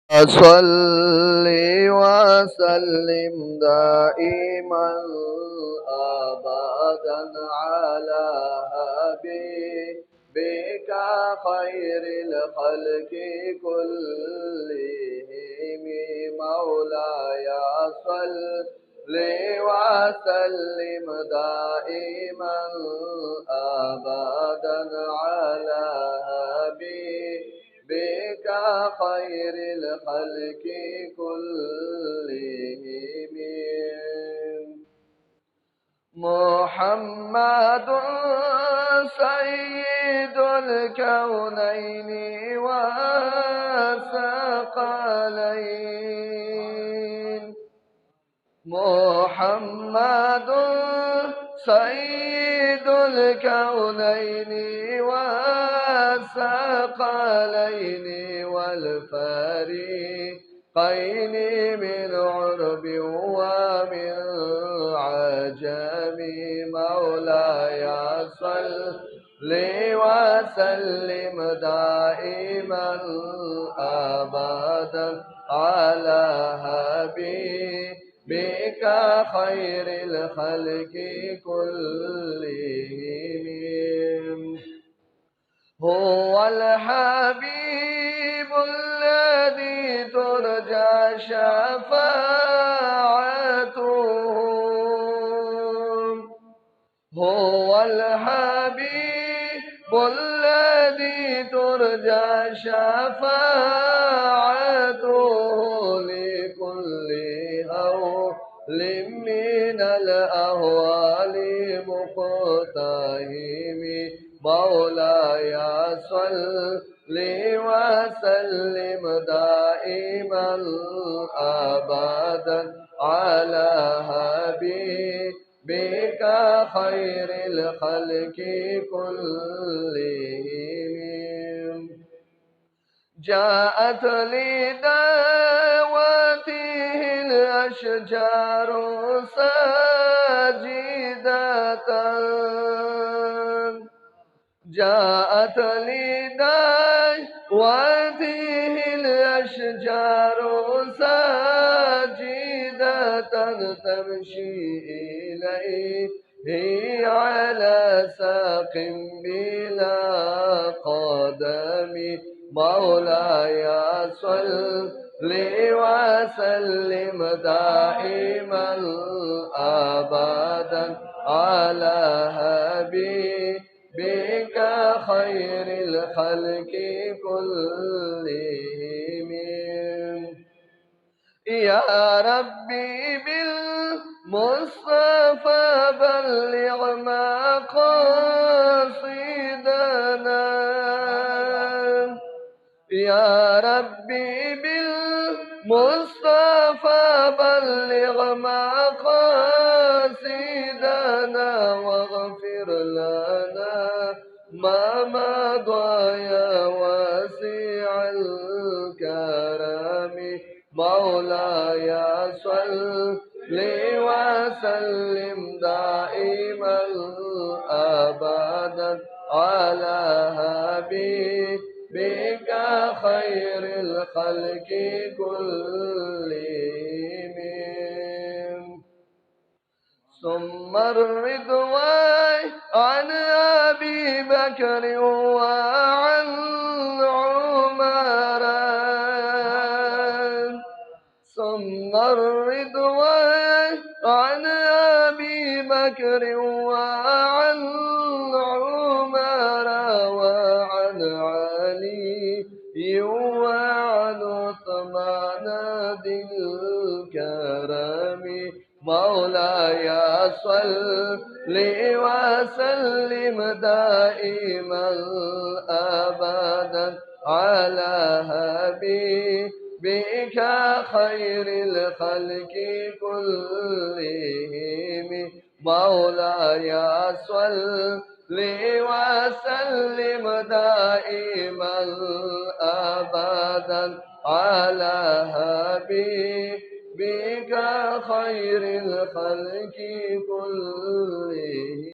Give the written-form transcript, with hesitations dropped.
صل وسلم دائما أبدا على حبيبك خير الخلق كلهم مولاي صل وسلم دائما أبدا على حبيبك خير الخلق كلهم محمد سيد الكونين والثقلين محمد سيد الكونين والثقلين والفريقين من عرب ومن عجم مولاي صل وسلم دائما أبدا على حبيبك خير الخلق كلهم هو الحبيب الذي ترجى شفاعته هو الحبيب الذي ترجى شفاعته لكل هول من الأهوال مقتهم مولاي صل وسلم دائما أبدا على حبيبك خير الخلق كلهم جاءت لدعوته الأشجار ساجدة جاءت لدعوته الأشجار ساجدة تمشي إليه على ساق بلا قدم مولاي صل وسلم دائما أبدا على حبيبك خير الخلق كلهم يا ربي بالمصطفى بلغ مقاصدنا يا ربي بالمصطفى بلغ مقاصدنا واغفر لنا ما مضى يا واسع الكرم مولاي صل وسلم دائما أبدا على حبيبك خير الخلق كلهم ثم الرضوان عن أبي بكر وعن عمر ثم الرضوان عن أبي بكر وعن عمر وعن علي وعن عثمان ذي الكرم مولاي صل وسلم دائما أبدا على حبيبك خير الخلق كلهم مولاي صل وسلم دائما أبدا على حبيبك خير الخلق كلهم